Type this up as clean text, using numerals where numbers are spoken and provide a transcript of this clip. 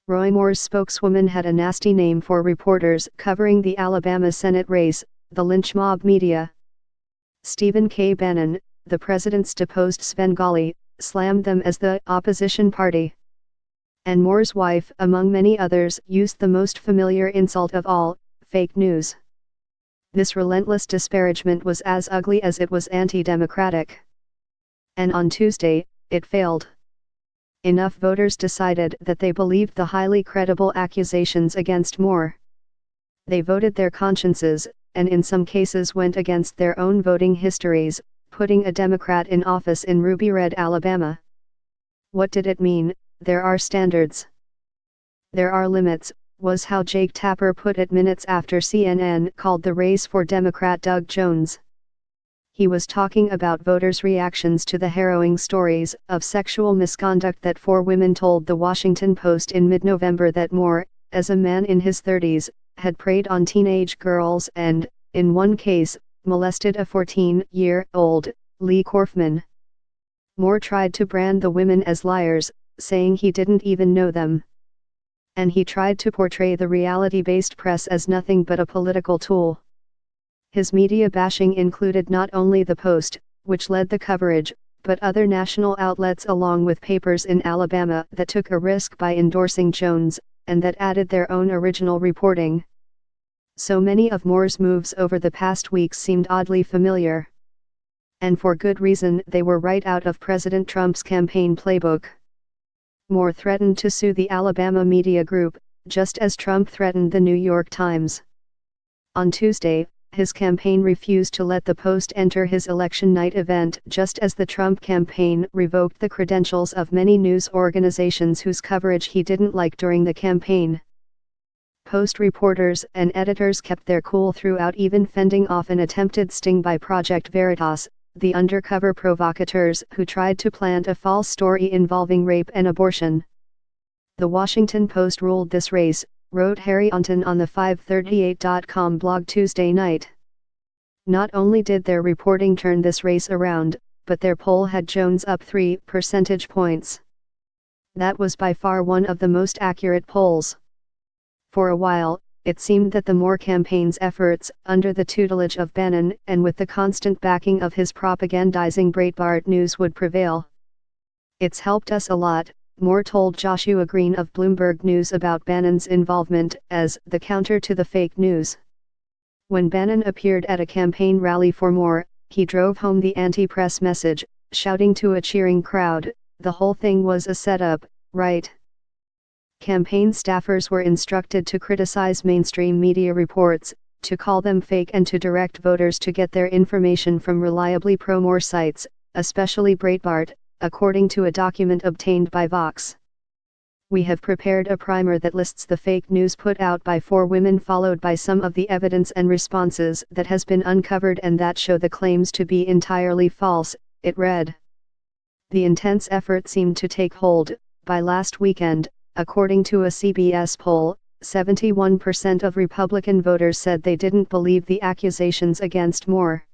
Roy Moore's spokeswoman had a nasty name for reporters covering the Alabama Senate race, the lynch mob media. Stephen K. Bannon, the president's deposed Svengali, slammed them as the opposition party. And Moore's wife, among many others, used the most familiar insult of all, fake news. This relentless disparagement was as ugly as it was anti-democratic. And on Tuesday, it failed. Enough voters decided that they believed the highly credible accusations against Moore. They voted their consciences, and in some cases went against their own voting histories, putting a Democrat in office in Ruby Red, Alabama. What did it mean? There are standards. There are limits, was how Jake Tapper put it minutes after CNN called the race for Democrat Doug Jones. He was talking about voters' reactions to the harrowing stories of sexual misconduct that 4 women told the Washington Post in mid-November that Moore, as a man in his 30s, had preyed on teenage girls and, in one case, molested a 14-year-old, Lee Korfman. Moore tried to brand the women as liars, saying he didn't even know them. And he tried to portray the reality-based press as nothing but a political tool. His media bashing included not only the Post, which led the coverage, but other national outlets along with papers in Alabama that took a risk by endorsing Jones, and that added their own original reporting. So many of Moore's moves over the past weeks seemed oddly familiar. And for good reason, they were right out of President Trump's campaign playbook. Moore threatened to sue the Alabama Media Group, just as Trump threatened the New York Times. On Tuesday, his campaign refused to let the Post enter his election night event, just as the Trump campaign revoked the credentials of many news organizations whose coverage he didn't like during the campaign. Post reporters and editors kept their cool throughout, even fending off an attempted sting by Project Veritas, the undercover provocateurs who tried to plant a false story involving rape and abortion. The Washington Post ruled this race, wrote Harry Onton on the 538.com blog Tuesday night. Not only did their reporting turn this race around, but their poll had Jones up 3 percentage points. That was by far one of the most accurate polls. For a while, it seemed that the Moore campaign's efforts, under the tutelage of Bannon and with the constant backing of his propagandizing Breitbart News, would prevail. "It's helped us a lot," Moore told Joshua Green of Bloomberg News about Bannon's involvement as the counter to the fake news. When Bannon appeared at a campaign rally for Moore, he drove home the anti-press message, shouting to a cheering crowd, "The whole thing was a setup, right?" Campaign staffers were instructed to criticize mainstream media reports, to call them fake, and to direct voters to get their information from reliably pro-Moore sites, especially Breitbart, according to a document obtained by Vox. "We have prepared a primer that lists the fake news put out by 4 women, followed by some of the evidence and responses that has been uncovered and that show the claims to be entirely false," it read. The intense effort seemed to take hold. By last weekend, according to a CBS poll, 71% of Republican voters said they didn't believe the accusations against Moore.